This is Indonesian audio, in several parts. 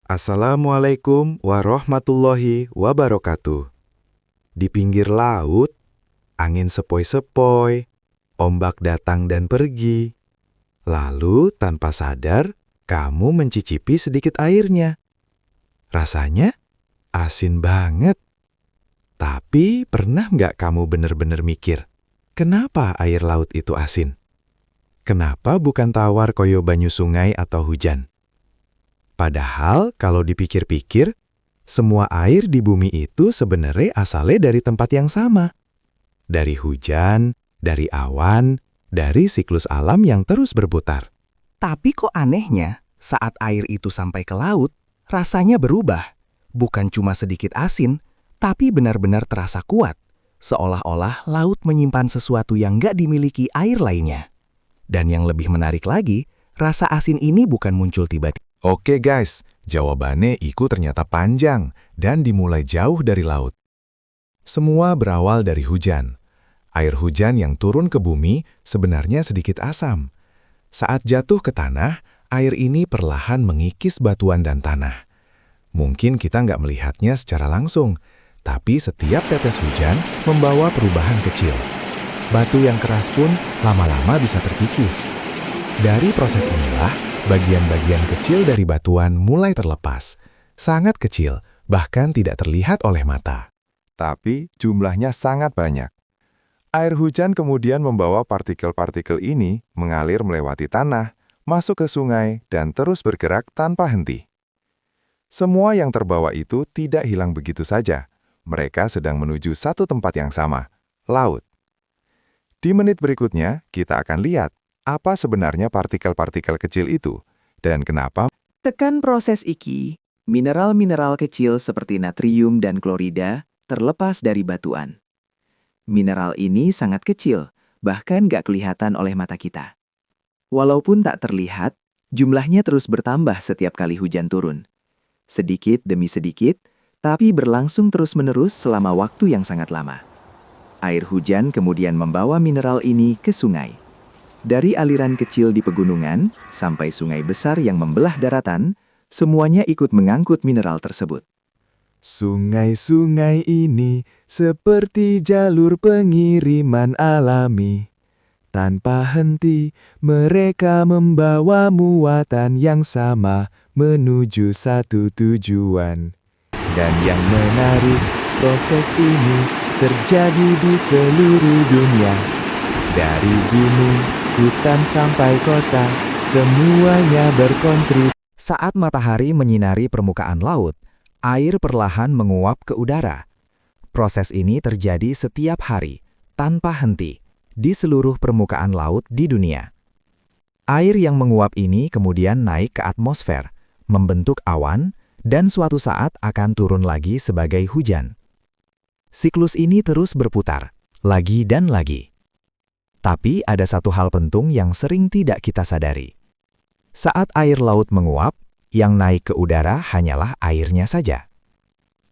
Assalamualaikum warahmatullahi wabarakatuh. Di pinggir laut, angin sepoi-sepoi, ombak datang dan pergi. Lalu, tanpa sadar, kamu mencicipi sedikit airnya. Rasanya asin banget. Tapi pernah nggak kamu benar-benar mikir, kenapa air laut itu asin? Kenapa bukan tawar koyo banyu sungai atau hujan? Padahal kalau dipikir-pikir, semua air di bumi itu sebenarnya asalnya dari tempat yang sama. Dari hujan, dari awan, dari siklus alam yang terus berputar. Tapi kok anehnya, saat air itu sampai ke laut, rasanya berubah. Bukan cuma sedikit asin, tapi benar-benar terasa kuat. Seolah-olah laut menyimpan sesuatu yang nggak dimiliki air lainnya. Dan yang lebih menarik lagi, rasa asin ini bukan muncul tiba-tiba. Oke guys, jawabannya Iku ternyata panjang dan dimulai jauh dari laut. Semua berawal dari hujan. Air hujan yang turun ke bumi sebenarnya sedikit asam. Saat jatuh ke tanah, air ini perlahan mengikis batuan dan tanah. Mungkin kita nggak melihatnya secara langsung, tapi setiap tetes hujan membawa perubahan kecil. Batu yang keras pun lama-lama bisa terkikis. Dari proses inilah, bagian-bagian kecil dari batuan mulai terlepas. Sangat kecil, bahkan tidak terlihat oleh mata. Tapi jumlahnya sangat banyak. Air hujan kemudian membawa partikel-partikel ini mengalir melewati tanah, masuk ke sungai, dan terus bergerak tanpa henti. Semua yang terbawa itu tidak hilang begitu saja. Mereka sedang menuju satu tempat yang sama, laut. Di menit berikutnya, kita akan lihat apa sebenarnya partikel-partikel kecil itu, dan kenapa. Tekan proses iki, mineral-mineral kecil seperti natrium dan klorida terlepas dari batuan. Mineral ini sangat kecil, bahkan gak kelihatan oleh mata kita. Walaupun tak terlihat, jumlahnya terus bertambah setiap kali hujan turun. Sedikit demi sedikit, tapi berlangsung terus-menerus selama waktu yang sangat lama. Air hujan kemudian membawa mineral ini ke sungai. Dari aliran kecil di pegunungan sampai sungai besar yang membelah daratan, semuanya ikut mengangkut mineral tersebut. Sungai-sungai ini seperti jalur pengiriman alami. Tanpa henti, mereka membawa muatan yang sama menuju satu tujuan. Dan yang menarik, proses ini terjadi di seluruh dunia. Dari gunung, hutan sampai kota, semuanya berkontribusi. Saat matahari menyinari permukaan laut, air perlahan menguap ke udara. Proses ini terjadi setiap hari, tanpa henti, di seluruh permukaan laut di dunia. Air yang menguap ini kemudian naik ke atmosfer, membentuk awan, dan suatu saat akan turun lagi sebagai hujan. Siklus ini terus berputar, lagi dan lagi. Tapi ada satu hal penting yang sering tidak kita sadari. Saat air laut menguap, yang naik ke udara hanyalah airnya saja.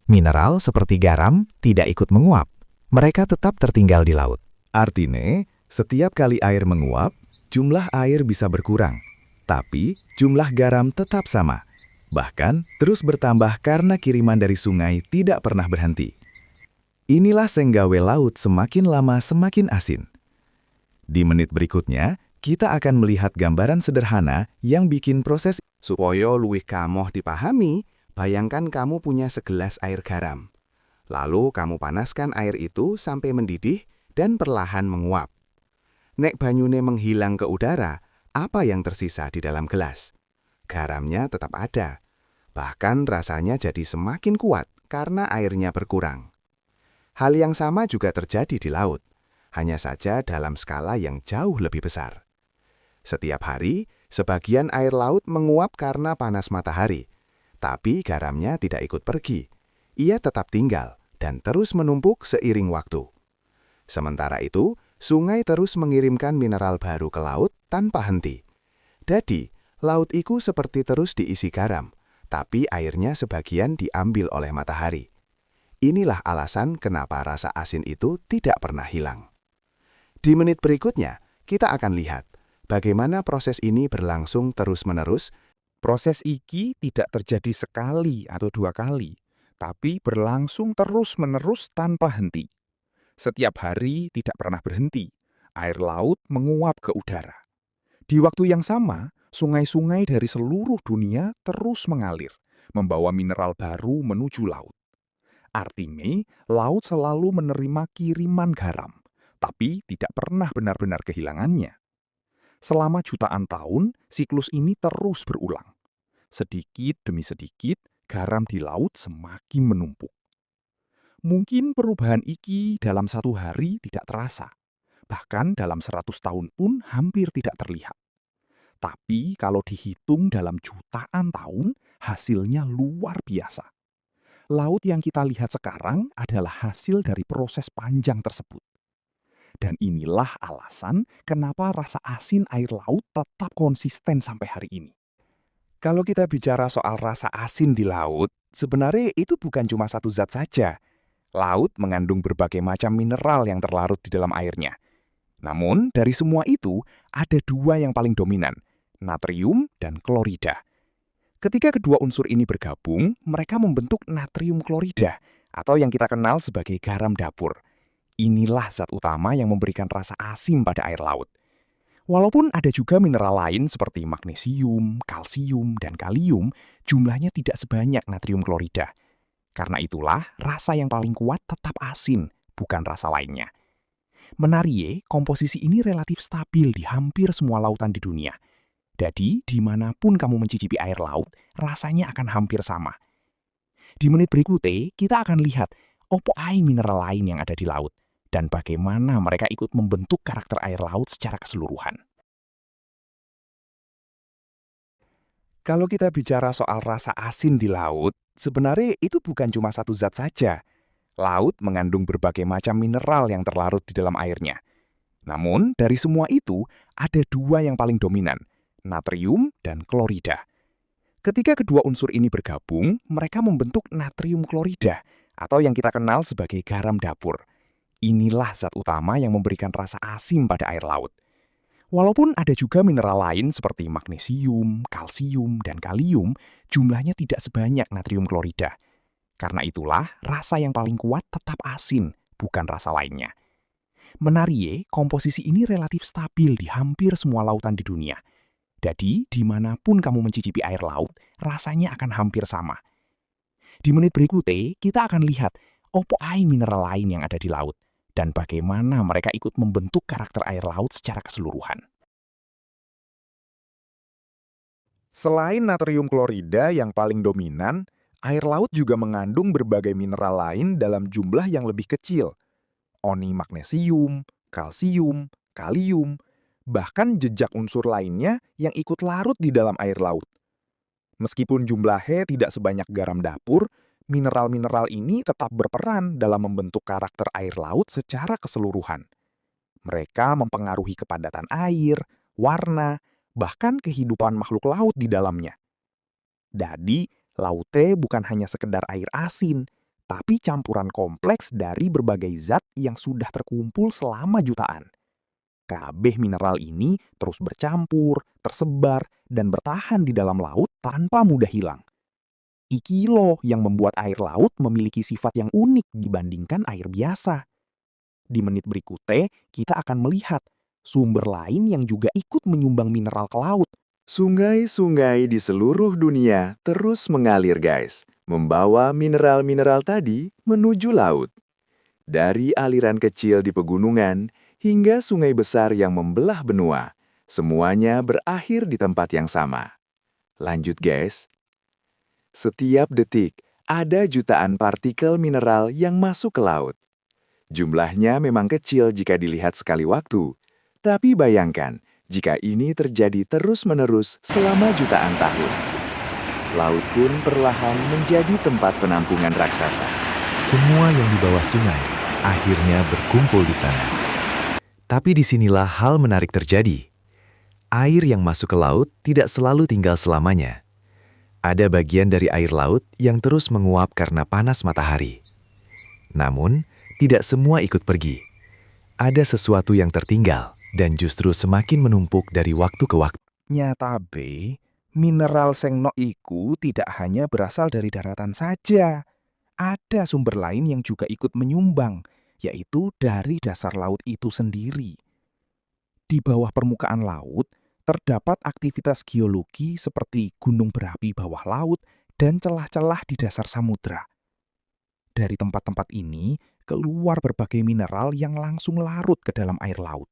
Mineral seperti garam tidak ikut menguap, mereka tetap tertinggal di laut. Artinya, setiap kali air menguap, jumlah air bisa berkurang. Tapi, jumlah garam tetap sama. Bahkan, terus bertambah karena kiriman dari sungai tidak pernah berhenti. Inilah senggawe laut semakin lama semakin asin. Di menit berikutnya, kita akan melihat gambaran sederhana yang bikin proses. Supaya luwih kamoh dipahami, bayangkan kamu punya segelas air garam. Lalu kamu panaskan air itu sampai mendidih dan perlahan menguap. Nek banyune menghilang ke udara, apa yang tersisa di dalam gelas? Garamnya tetap ada. Bahkan rasanya jadi semakin kuat karena airnya berkurang. Hal yang sama juga terjadi di laut, hanya saja dalam skala yang jauh lebih besar. Setiap hari, sebagian air laut menguap karena panas matahari, tapi garamnya tidak ikut pergi. Ia tetap tinggal dan terus menumpuk seiring waktu. Sementara itu, sungai terus mengirimkan mineral baru ke laut tanpa henti. Jadi, laut itu seperti terus diisi garam, tapi airnya sebagian diambil oleh matahari. Inilah alasan kenapa rasa asin itu tidak pernah hilang. Di menit berikutnya, kita akan lihat bagaimana proses ini berlangsung terus-menerus Proses iki tidak terjadi sekali atau dua kali, tapi berlangsung terus-menerus tanpa henti. Setiap hari tidak pernah berhenti, air laut menguap ke udara. Di waktu yang sama, sungai-sungai dari seluruh dunia terus mengalir, membawa mineral baru menuju laut. Artinya, laut selalu menerima kiriman garam, tapi tidak pernah benar-benar kehilangannya. Selama jutaan tahun, siklus ini terus berulang. Sedikit demi sedikit, garam di laut semakin menumpuk. Mungkin perubahan iki dalam satu hari tidak terasa. Bahkan dalam 100 tahun pun hampir tidak terlihat. Tapi kalau dihitung dalam jutaan tahun, hasilnya luar biasa. Laut yang kita lihat sekarang adalah hasil dari proses panjang tersebut. Dan inilah alasan kenapa rasa asin air laut tetap konsisten sampai hari ini. Kalau kita bicara soal rasa asin di laut, sebenarnya itu bukan cuma satu zat saja. Laut mengandung berbagai macam mineral yang terlarut di dalam airnya. Namun, dari semua itu, ada dua yang paling dominan, natrium dan klorida. Ketika kedua unsur ini bergabung, mereka membentuk natrium klorida, atau yang kita kenal sebagai garam dapur. Inilah zat utama yang memberikan rasa asin pada air laut. Walaupun ada juga mineral lain seperti magnesium, kalsium, dan kalium, jumlahnya tidak sebanyak natrium klorida. Karena itulah, rasa yang paling kuat tetap asin, bukan rasa lainnya. Menarik, komposisi ini relatif stabil di hampir semua lautan di dunia. Jadi, dimanapun kamu mencicipi air laut, rasanya akan hampir sama. Di menit berikutnya, kita akan lihat opo ai mineral lain yang ada di laut, dan bagaimana mereka ikut membentuk karakter air laut secara keseluruhan. Kalau kita bicara soal rasa asin di laut, sebenarnya itu bukan cuma satu zat saja. Laut mengandung berbagai macam mineral yang terlarut di dalam airnya. Namun, dari semua itu, ada dua yang paling dominan, natrium dan klorida. Ketika kedua unsur ini bergabung, mereka membentuk natrium klorida, atau yang kita kenal sebagai garam dapur. Inilah zat utama yang memberikan rasa asin pada air laut. Walaupun ada juga mineral lain seperti magnesium, kalsium, dan kalium, jumlahnya tidak sebanyak natrium klorida. Karena itulah, rasa yang paling kuat tetap asin, bukan rasa lainnya. Menarik, komposisi ini relatif stabil di hampir semua lautan di dunia. Jadi, dimanapun kamu mencicipi air laut, rasanya akan hampir sama. Di menit berikutnya, kita akan lihat opo ai mineral lain yang ada di laut, dan bagaimana mereka ikut membentuk karakter air laut secara keseluruhan. Selain natrium klorida yang paling dominan, air laut juga mengandung berbagai mineral lain dalam jumlah yang lebih kecil. Oni magnesium, kalsium, kalium, bahkan jejak unsur lainnya yang ikut larut di dalam air laut. Meskipun jumlahnya tidak sebanyak garam dapur, mineral-mineral ini tetap berperan dalam membentuk karakter air laut secara keseluruhan. Mereka mempengaruhi kepadatan air, warna, bahkan kehidupan makhluk laut di dalamnya. Jadi, laute bukan hanya sekedar air asin, tapi campuran kompleks dari berbagai zat yang sudah terkumpul selama jutaan. Kabeh mineral ini terus bercampur, tersebar, dan bertahan di dalam laut tanpa mudah hilang. Iki loh yang membuat air laut memiliki sifat yang unik dibandingkan air biasa. Di menit berikutnya, kita akan melihat sumber lain yang juga ikut menyumbang mineral ke laut. Sungai-sungai di seluruh dunia terus mengalir, guys, membawa mineral-mineral tadi menuju laut. Dari aliran kecil di pegunungan hingga sungai besar yang membelah benua, semuanya berakhir di tempat yang sama. Lanjut, guys. Setiap detik, ada jutaan partikel mineral yang masuk ke laut. Jumlahnya memang kecil jika dilihat sekali waktu, tapi bayangkan jika ini terjadi terus-menerus selama jutaan tahun. Laut pun perlahan menjadi tempat penampungan raksasa. Semua yang di bawah sungai akhirnya berkumpul di sana. Tapi disinilah hal menarik terjadi. Air yang masuk ke laut tidak selalu tinggal selamanya. Ada bagian dari air laut yang terus menguap karena panas matahari. Namun, tidak semua ikut pergi. Ada sesuatu yang tertinggal dan justru semakin menumpuk dari waktu ke waktu. Nyata B, Mineral sing nok iku tidak hanya berasal dari daratan saja. Ada sumber lain yang juga ikut menyumbang, yaitu dari dasar laut itu sendiri. Di bawah permukaan laut, terdapat aktivitas geologi seperti gunung berapi bawah laut dan celah-celah di dasar samudra. Dari tempat-tempat ini, keluar berbagai mineral yang langsung larut ke dalam air laut.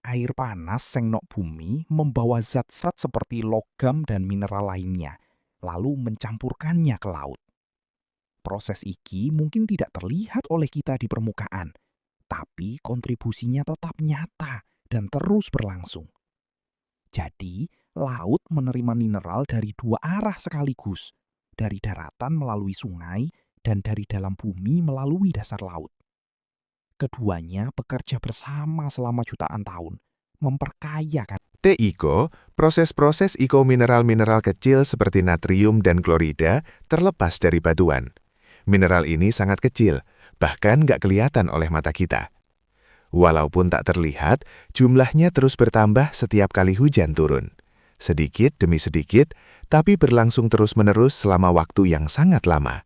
Air panas sing nok bumi membawa zat-zat seperti logam dan mineral lainnya, lalu mencampurkannya ke laut. Proses iki mungkin tidak terlihat oleh kita di permukaan, tapi kontribusinya tetap nyata dan terus berlangsung. Jadi, laut menerima mineral dari dua arah sekaligus, dari daratan melalui sungai dan dari dalam bumi melalui dasar laut. Keduanya bekerja bersama selama jutaan tahun, memperkaya kan. TICO, proses-proses mineral-mineral kecil seperti natrium dan klorida terlepas dari batuan. Mineral ini sangat kecil, bahkan nggak kelihatan oleh mata kita. Walaupun tak terlihat, jumlahnya terus bertambah setiap kali hujan turun. Sedikit demi sedikit, tapi berlangsung terus-menerus selama waktu yang sangat lama.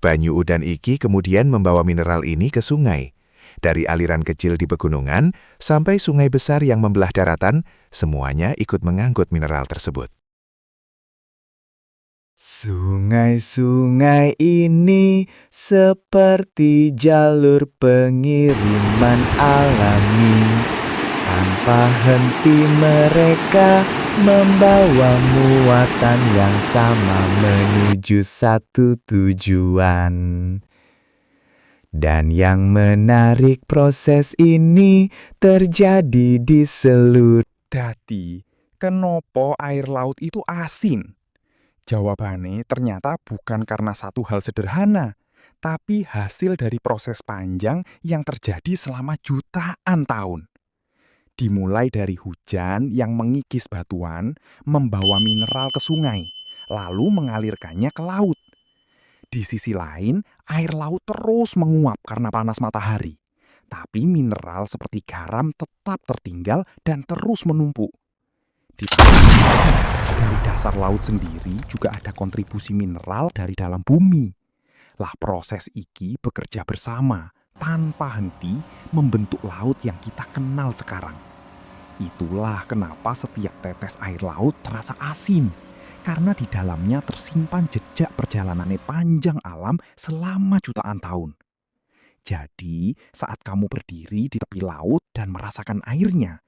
Banyu udan iki kemudian membawa mineral ini ke sungai. Dari aliran kecil di pegunungan sampai sungai besar yang membelah daratan, semuanya ikut mengangkut mineral tersebut. Sungai-sungai ini seperti jalur pengiriman alami. Tanpa henti mereka membawa muatan yang sama menuju satu tujuan. Dan yang menarik, proses ini terjadi di seluruh. Dadi, kenapa air laut itu asin? Jawabannya ternyata bukan karena satu hal sederhana, tapi hasil dari proses panjang yang terjadi selama jutaan tahun. Dimulai dari hujan yang mengikis batuan, membawa mineral ke sungai, lalu mengalirkannya ke laut. Di sisi lain, air laut terus menguap karena panas matahari. Tapi mineral seperti garam tetap tertinggal dan terus menumpuk. Dari dasar laut sendiri juga ada kontribusi mineral dari dalam bumi. Lah proses iki bekerja bersama, tanpa henti membentuk laut yang kita kenal sekarang. Itulah kenapa setiap tetes air laut terasa asin, karena di dalamnya tersimpan jejak perjalanannya panjang alam selama jutaan tahun. Jadi, saat kamu berdiri di tepi laut dan merasakan airnya,